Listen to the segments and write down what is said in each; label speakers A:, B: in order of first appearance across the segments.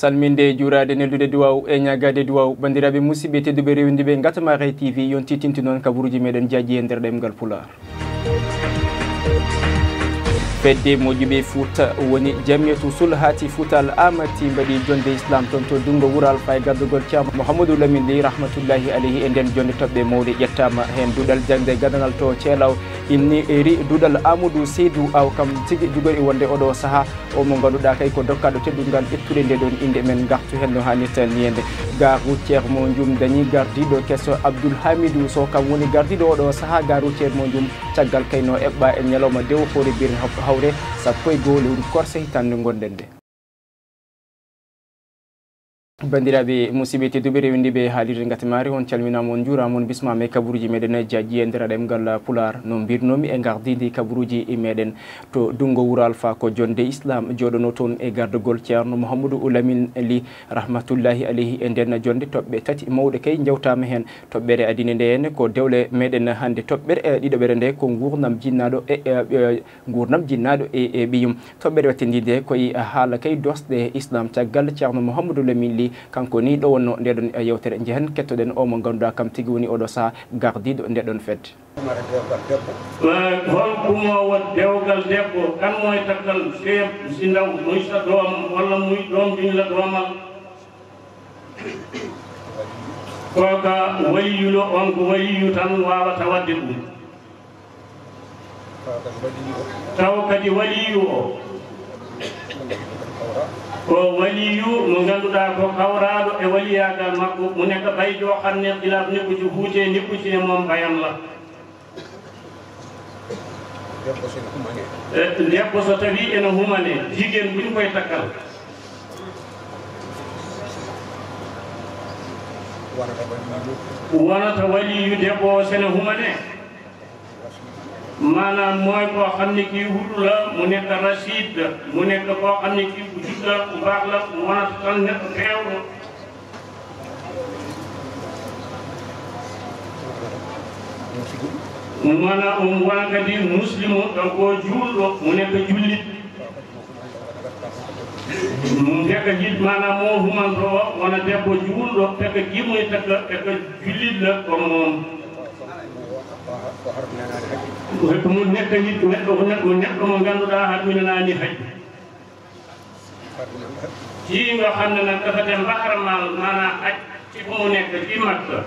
A: salminde juurade neldude duwaw e ñagade duwaw bandiraɓe musidɓe tedduɓe rewdiɓe gatama Ray TV yon titinti noon kabaruji meɗen jaaji e nder ɗemgal pular fedde moƴƴuɓe Fouta woni jamiyatu sulhati Fouta al amati mbaɗi jonde islam toon to dungo wural fay gardugol Ceerno Mouhamadou Lamine Ly rahmatullahi alayhi e nden jonde toɓɓe mawɗe ƴettama hen duɗal jangde gandangal to Ceelaw inni eri duɗal Amadou Seydou Aw kam tigui jogori wonde oɗo saaha o mo ganduɗa kay ko dokkaɗo teddungal ƴettude nde ɗon inde men gartu hen no hannirta niyende ga routiére mo jum dañi gardiɗo kesso Abdoul Hamidou Sow kam woni gardiɗo oɗo saaha ga routiére mo jum caggal kayno eɓɓa e ñalawma dew hoore birin hawre sappo e goho lewru korse hitande gonɗen nde bandiraɓe musidɓe tedduɓe rewdiɓe haalirde gatamari on calminama on juurama on bismama e kabaruji meɗen jaaji e nder ɗemgal pular no mbirnomi e gardidi kabaruji meɗen to dungo wural fa ko jonde islam joɗono toon e gardugol Ceerno Mouhamadou Lamine Ly rahmatullahi alayhi e nden jonde toɓɓe tati mawɗe kay jewtama hen toɓɓere adine nde henne ko dewle meɗen hande toɓɓere ɗiɗoɓere nde ko gurnam jinnaɗo e ɓiyum toɓɓere wattedide koye haala kay dosɗe islam caggal Ceerno Mouhamadou Lamine Ly kanko ni ɗo wonno ndeɗon yewtere jehen kettoɗen o mo ganduɗa kam tigui woni oɗo saaha gardiɗo ndeɗon fedde
B: holkumowo dewgal debbo kan moye takkal chef si ndaw muy sa doom walla muy doom jumla doomal koka waliyulo on ko waliyu tan wawata wadde ɗum taw kadi waliyu o ko waliyu mo ganduɗa ko kawraɗo e waliyagal makko mo nekk ɓaydo xamne xilaf nekkuci huute nekkuci e moom mbayam la debbo so tawi ene humane jigéen buñ koy takkal wonata waliyu debbo sene humane maanaam mooy koo xam ne kii wutu la mu nekk rachid mu nekk koo xam ne kii bu jub la bu baax la mu wanata tan nekk teew maanaam wanaka di muslimu dan koo juulɗo mu nekk jullit fekk jit maanaam moo humanto wona debbo juulɗo fekk ji muy takk fekk jullit la comme moom mu nekk nit neɗɗo mo ganduɗa harminanani haji ci nga xam ne nag dafa dem bahramal maanaam aj ci fu mu nekk ci Makka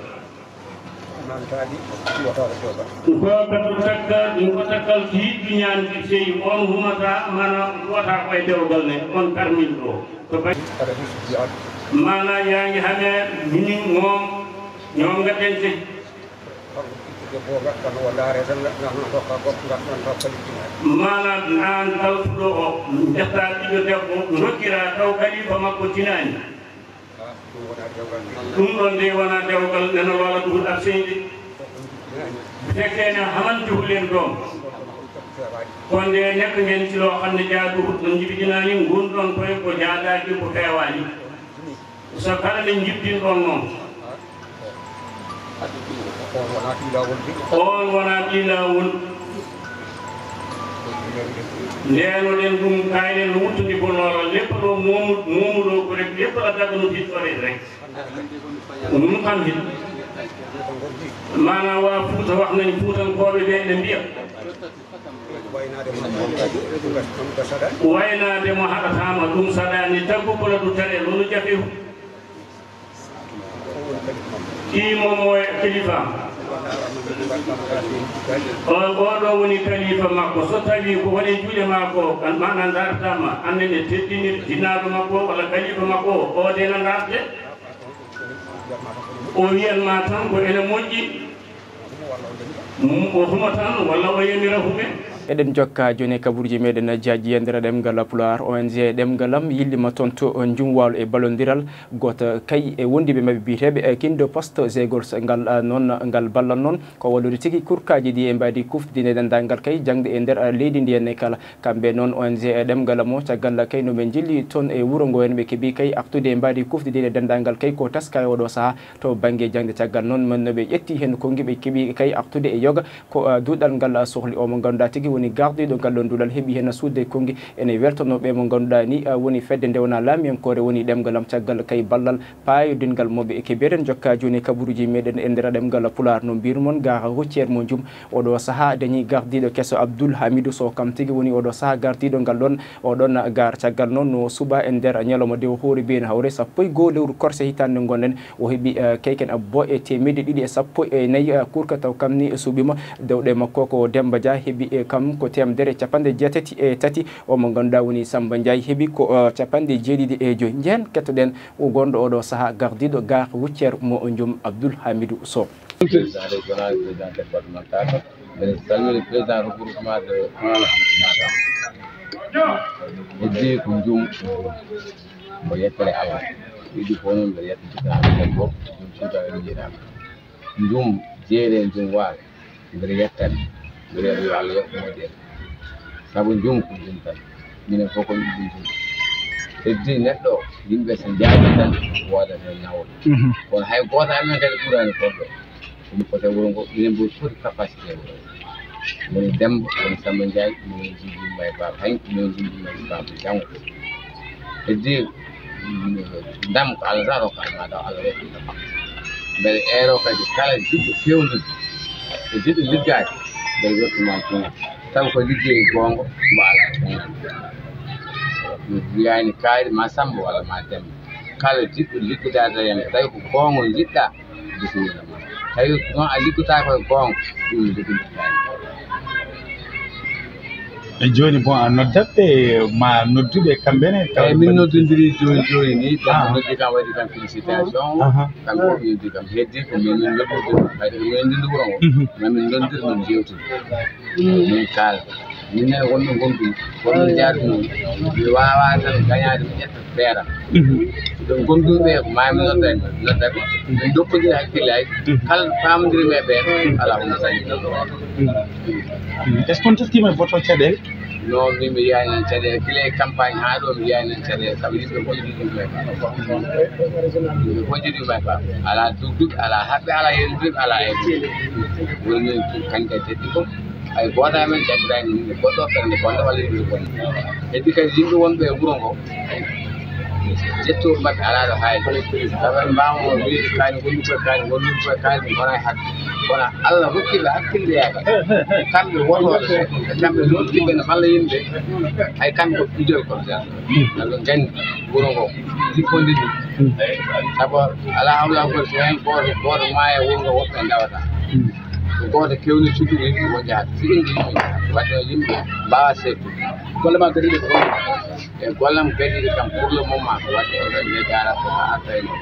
B: kokatu takka ɗum ko takkal ci yiddu ñaandi seyi on humata maanaam wata koye dewgal ne on karmin ɗo to ba maanaam yaa ngi xamee minin moom ñoom nga denc maanaam an tawtuɗo o jetta ɗiɗo debbo rokkira taw kalifa makko tinani ɗum ɗon nde wona dewgal neno wala ɗuhul abseyde fekkene hamanti hulen ɗon ko nde nekk ngen cilo xam ne jaaduhut no jibiɗinani gunɗon koye ko jaadaji ko fewani so kala ne jibbin ɗon noon on wona ɗilawol ndenoɗen ɗum kaynen no wuttudi bonora lépp ɗo momuɗo ko rek lépp la daga no tittore rek ɗum kam hit mana wa Fouta wax nañ Fuutankoɓe ɓe ɓe mbiya waynade mo haɗatama ɗum saɗani taggu kola du tere nono jafehu kimo moye kilifa oɗo woni kalifa makko so tawi ko waɗi juuɗe makko mana dartama annene teddinir jinnaɗo makko walla kalifa makko o de no darde o wiyanma tan ko ene moƴƴi o huma tan walla o yemira hume
A: eɗen jokka joni kabaruji meɗen jaaji e nder ɗemgal pular ONG ɗemgalam yillima toon to jumwalo e ballodiral goto kay e wondiɓe mabɓe biyeteɓe kindo poste zégors ngal noon ngal ballan noon ko wallude tigui kurkaji ɗi e mbadi kuftidine dendagal kay jangde e nder leydi ndi henne kala kamɓe noon ONG ɗemgalam o caggal kay noɓe jilli toon e wuuro ngo hen ɓe keeɓi kay artude e mbadi kuftidine dendagal kay ko taska e oɗo saaha to banggue jangde caggal noon mannoɓe ƴetti hen ko giɓe keeɓi kay artude e yoga ko duɗal ngal sohli o mo ganduɗa tigui woni gardiɗo ngal ɗon duɗal heeɓi hen suudde kongi ene weltonoɓe mo ganduɗa ni woni fedde nde wona laamiyankore woni ɗemgalam caggal kay ballal payodingal moɓe e keɓeren jokka joni kabaruji meɗen e nder ɗemgal pular no mbirumon ga routiére mo jum oɗo saaha dañi gardiɗo kesso Abdoul Hamidou Sow kam tigui woni oɗo saaha gardiɗo ngal ɗon oɗon gar caggal noon no suuɓa e nder ñalawma nde o hoori been hawre 1 lewru korse hitande gonɗen o heeɓi kayken abbo e temedde ɗiɗi e 14 kurka taw kam ni suuɓima dewɗe makko ko Demba Dia heeɓi kam ko temedere capanɗe jeetati e tati o mo ganduɗa woni Samba Ndiaye heeɓi ko capanɗe jeeɗiɗi e joyyi jehen kettoɗen o gonɗo oɗo saaha gardiɗo gar routiére mo jum Abdoul Hamidou Sow.
C: Président régional, président départemental, le président regroupement de Matam. Et ko jum mo yettere Allah yiɗi ko noon ɓe yettitaaɓe fof ɗum suukaɓe jiiɗaɓe jum jeere jum waawi mbeɗa yettani mbeɗa yo Allah yoɓ moƴƴere sabu jum ko jum tan minen fof ko ɗum jum heddi neɗɗo yimɓe so jaaɓi tan woodata hen nawol kono hay goto amen kadi ɓurani koɗɗo ɗum kote wuro ngo minen mbo foti capacité wuro woni Demba woni Samba Ndiaye minen jiɗɗima e baba hay minen jiɗɗima e baba janggo heddi ndam ko Allah tan rokka ma taw Allah rokki ɗum mbeɗa eero kadi kala jiɗɗo fewnude e jiɗɗo liggade mbeɗa wettuma tuma taw ko liggey gonga mo ala mi wiyani kaari ma Samba walla ma Demba kala jiɗɗo liggidade hen tawi ko gonga jiɗɗa bisimilla ma tawi noon a liggotako e gonga ɗum liggodirtani
D: e joni bon a noddatɓe ma nodduɓe kamɓene
C: eyi min noddodiri joni ni tan noddi kam waɗi kam félicitation kamɓe fof yeddi kam heddi ko min noddodiri kadi ko min ndindi wuro ngo mamin dondir min jewtude min kaala minen wonɓe gonɗum wonɓe jaarde noon mi wawa tan gañade mi ƴetta feeram ɗum gonduɓe ko mami noddaɓe min dokkodiri hakkillaji kala famodiri e ɓen ala hono sañi
D: est ce qu'on teskima voto caɗele
C: non min mi yiyani nan caɗele gila campagne ha ɗo mi yiyani nan caɗele saabu yimɓe fof jiɗi yimɓe fof jiɗi ba ala dugduɓe ala haɓɓe ala yenduɓe ala eɓe woni min kañƴe teddi fof hay goto amen jaggirani yimɓe goɗɗo ɓernde bonde walla yimɓe bonde heddi kadi yimɓe wonɓe e wuuro ngo jettoɓe mabɓe ala ɗo hayde sabu mbawmo wiide kaani wonni koye kaani wonni koye kaani wona e hakke kono Allah hokkiɓe hakkille yaaka kamɓe wotoɓe kamɓe nottiɓe ne malla yimɓe hay kamɓe ko ɓiɗol kono tan aɓe gandi wuuro ngo jippodiri sabu ala hawla kono so hen goto maaya wuuro ngo woɓɓe dawata ko goto kewni sudduɓe yimɓe won jahata si indi yimɓe wadde yimɓe mbawa settude gollema gadiɗe ko e gollam gadiɗe kam pour le moment wadde oɗonne gara ko ha artayno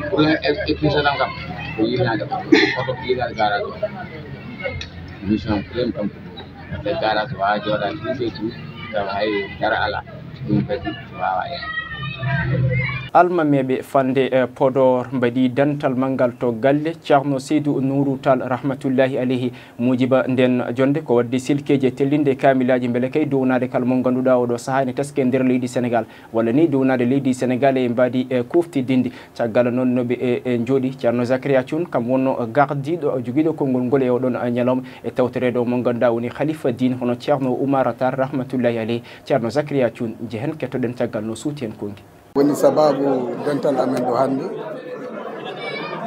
C: pour épuisé tan kam ko yinade oto yinade garage o mission plein kam te garage wawa joɗade ɗiɓetu taw hay dara ala ɗum kadi wawa en
A: almameɓe fande Podor mbaɗi dantal manggal to galle Ceerno Seydou Nourou Tall rahmatullahi alayhi mujiba nden jonde ko wadde silkeje tellinde kamilaji beele kay downade kala mo ganduɗa oɗo saaha ne teske nder leydi Sénégal walla ni downade leydi Sénégal e mbadi kuftidinde caggal noon noɓe e jooɗi Ceerno Zacharia Thioune kam wonno gardiɗo joguiɗo konngol ngol e oɗon ñalawma e tawtorede o mo ganduɗa woni khalifa dine hono Ceerno Oumar Tall rahmatullahi alayhi Ceerno Zacharia Thioune jehen kettoɗen caggal no suuti hen kongi
E: woni sababu dental amen ɗo hannde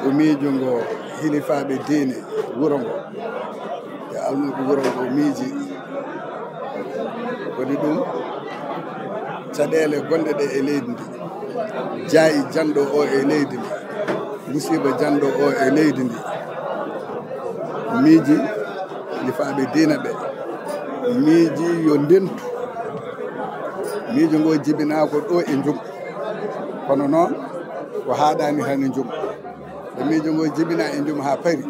E: o miijo ngo hilifaɓe diine wuro ngo e almuɓe wuro ngo miiji woni ɗum caɗele gonɗe ɗe e leydi ndi jaayi janɗo o e leydi ndi musiba janɗo o e leydi ndi miiji hilifaɓe diine ɓe miiji yo ndentu miijo ngo jibina ko ɗo e jum kono noon ko haaɗani tan e jum ɓe miijo ngo jibina e jum ha pari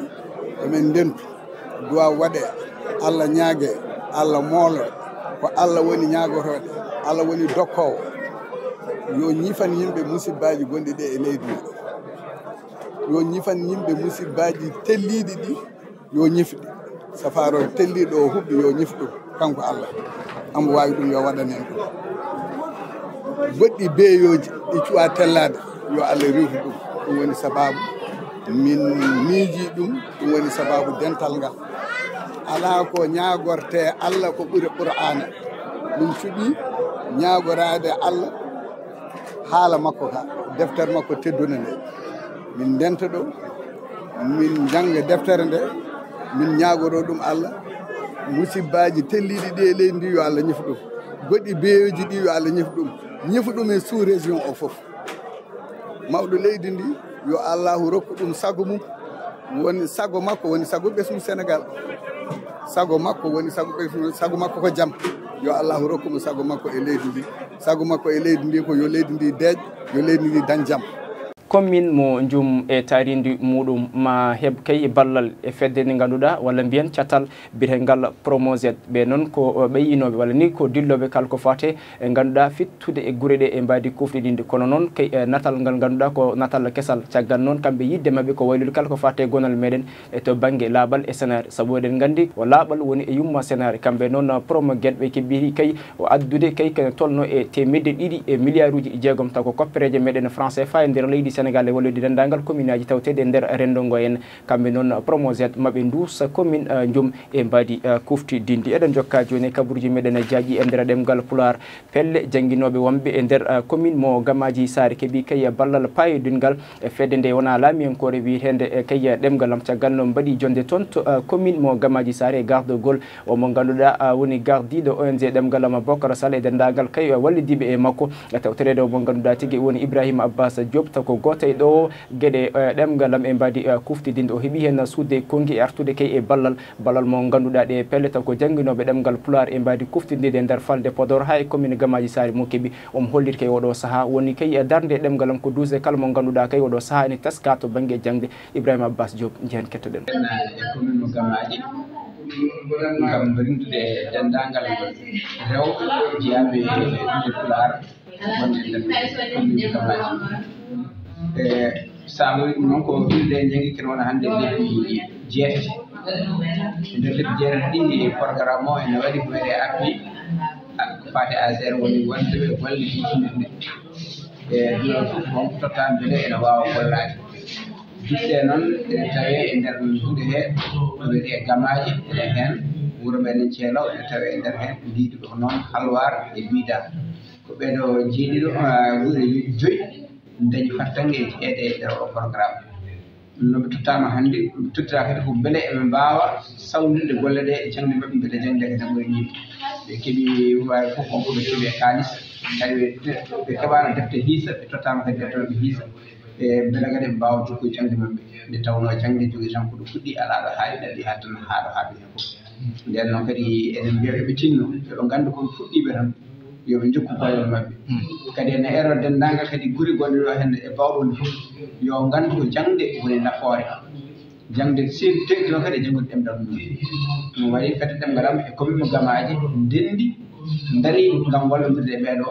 E: ɗumen ndentu duwa waɗe Allah ñaage Allah moolo ko Allah woni ñaagotoɗe Allah woni dokkowo yo ñifan yimɓe musibbaji gonɗi ɗe e leydi ndi yo ñifan yimɓe musibbaji telliɗi ɗi yo ñifɗi safaro telliɗo o huɓɓi yo ñif ɗum kanko Allah ambo wawi ɗum yo waɗan en ɗum goɗɗi beeyoji ɗi cuwa tellade yo Allah rewtu ɗum ɗum woni sababu min miiji ɗum woni sababu dental ngal ala ko ñagorte Allah ko ɓuri qur'ana ɗum cuɓi ñagorade Allah haala makko ka deftere makko teddune nde min ndenta ɗo min janga deftere nde min ñagoro ɗum Allah musibbaji telliɗi ɗi e leydi ndi yo Allah ñifa ɗum goɗɗi beyoji ɗi yo Allah ñifa ɗum ñifa ɗum e sous région o foof mawɗo leydi ndi yo Allahu rokku ɗum sago mum woni sago makko woni sago ɓesmu Sénégal sago makko woni sago ɓesmu sago makko ko jaam yo Allahu rokku mo sago makko e leydi ndi sago makko e leydi ndi ko yo leydi ndi deej yo leydi ndi dañ jaam
A: commune mo Ndioum e tarindi muɗum ma heɓ kay ballal e fedde nde ganduɗa walla mbiyen catal biyetengal promojet ɓe noon ko ɓeyinoɓe walla ni ko dilloɓe kala ko fate e ganduɗa fittude e guure ɗe e mbadi kufɗiɗinde kono noon kay natal ngal ganduɗa ko natal kesal caggal noon kamɓe yidde mabɓe ko waylude kala ko fate gonal meɗen e to banggue laaɓal e sénare saabu eɗen gandi o laaɓal woni e yumma sénare kamɓe noon promo gueɗe keɓɓiri kay o addude kay kene tolno e temedde ɗiɗi e milliard uji jeegom taw ko koppereje meɗen français fa e nder leydi Sénégal e wallude dendagal commune aji tawtede e nder rendongo en kamɓe noon promojet maɓe duusa commune Ndioum e mbadi kufti dindi eɗen jokka joni kabaruji meɗen jaaƴi e nder ɗemgal Pulaar pelle jangguinoɓe wonɓe e nder commune mo Gamaji Sare keeɓi kay ballal payodingal e fedde nde wona laamiyankore witede kay ɗemgalam caggal no mbaɗi jonde toon to commune mo Gamaji Sare e gardegol omo ganduɗa woni gardiɗo ONG ɗemgalama Bocar Sall e dendagal kay wallidiɓe e makko tawtorede omo ganduɗa tigui woni Ibrahima Abbas Diop taw ko goto e ɗo gueɗe ɗemgalam e mbadi kuftidinde o heeɓi hen sudde kongi e artude kay e ballal mo ganduɗa ɗe pelle taw ko jangguinoɓe ɗemgal Pulaar e mbadi kuftidinde e nder falde Podor ha e commune Gamaji Sare mo keeɓi omo hollit kay oɗo saaha woni kay darde ɗemgalam ko duuse kala mo ganduɗa kay oɗo saaha ene teska to banggue jangde Ibrahima Abbas Diop jehen kettoɗen
C: commune mo Gamaji gam rindude dendagal rewɓe jeeyaɓe ɗude Pulaar wonde nder commune Gamaji samoyi ɗum noon ko wilde janggi ken wona hannde lebbi jeetati nder lebbi jeetati ɗi programme o ene waɗi ko wiyete appui ko fate ASR woni wondeɓe golle fitinirde e ɗum fof wonko totta beele ene wawa gollade duɗɗe noon ene tawe e nder hunde he ko wiyete Gamaji ene hen wuuro meɗen Ceelaw ene tawe e nder hen ndiiɗi ko noon Halwar e Bida ko ɓeɗo jeeɗiɗo wuuro 5 dañi fattangue e jeeɗe e nder o programme noɓe tottama hannde ɓe tottira kadi ko beele eɓe mbawa sawlinde golle ɗe e jangde mabɓe beele jangde ko tan ɓuri ñiiɓe ɓe keeɓi wawi fof wonko ɓe keeɓi e kalis kadi ɓe keɓano defte hiisa ɓe tottama kadi defteɓe hiisa e beele kadi ɓe mbawa jokkoy jangde mabɓe nde tawno jangde jogui tan ko ɗo fuɗɗi ala ɗo haaɗi ɗaɗi ha tan haaɗo haaɗi hen fof nden noon kadi eɗen mbiya ɓe tinno yoɓe gandu koɓe fuɗɗiɓe tan yoɓe jokku gollal mabɓe kadi ene ero dendagal kadi guuri gonɗe ɗo henne e bawɗonde fof yo gandu ko jangde woni nafoore jangde seedi teddino kadi e janggude ɗemdal mum ɗum waɗi kadi ɗemgalam e commune mo Gamaji ndendi daari gam wallodirde e ɓeɗo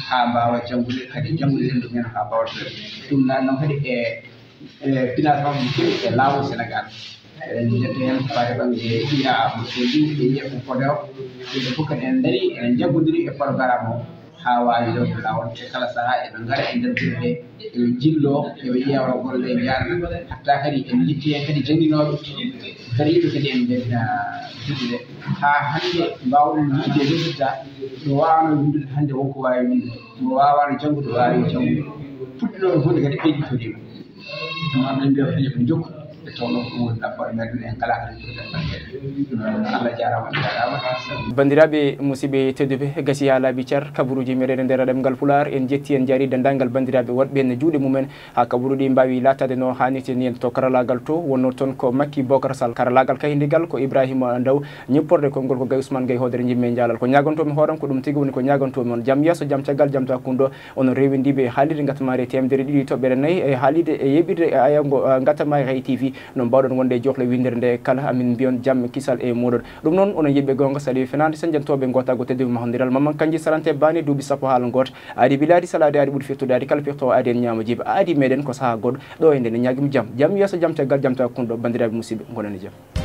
C: ha mbawa janggude kadi janggude ɗum ɗumen ha mbawa ɗum nan noon kadi e financement mo kewi e lawol Sénégal eɗen jette hen ko fate banggue iya mo soodi e yiya ko Podor ɓeɗo fof kadi en daari enen jaggodiri e programme o ha wawi rewde lawol e kala saaha eɓe gaara e nder guure ɗe eɓe jillo eɓe ƴeewa golle ɗe jarna hatta kadi en jitti hen kadi jangguinoɓe dariɓe kadi en ndendina juɗɗe ɗe ha hande mbawɗen yidde résultat ɗo wawano windude hande wonko wawi windude mo wawano janggude wawi janggude puɗɗinoɓe hunde kadi ɓeyditorima ɗum amɗen mbiya kadi ɓe jokku ɓe tawno ko woni nafoore meɗen en kala kadi Allah jarama jarama
A: bandiraɓe musidɓe tedduɓe gasi ha laaɓi car kabaruji meɗen e nder ɗemgal Pulaar en jetti en jaari dendagal bandiraɓe wonɓe en juuɗe mumen ha kabaruɗi mbawi latade no hannirte ni en to karalagal to wonno toon ko Makki Bocar Sall karalagal kayndigal ko Ibrahima Ndaw ñipporde konngol ko Gaye Ousmane Gaye hoodere jimme jaalal ko ñagontomi hooram ko ɗum tigui woni ko ñagontomi on jaam yesso jaam caggal jaam takkundo ono rewindiɓe haalirde gatamare temedere ɗiɗi toɓɓere nayyi e haalirde e yeɓirde ayango gatamare hay TV no mbawɗon wonde johle windere nde kala amin mbiyon jaam kisal e muɗon ɗum noon onon yiɓɓe gonga sali fenade sañjantoɓe gotago tedduɓe mahodiral mamman kanji salante bani duuɓi sappo haala goto adi biladi salade adi ɓuuri firtude adi kala firtowo adi en ñama jiiba adi meɗen ko saaha goɗɗo ɗo e nde ne ñaguimi jaam yesso jaam caggal jaam takkundo bandiraɓe musidɓe gonani jaam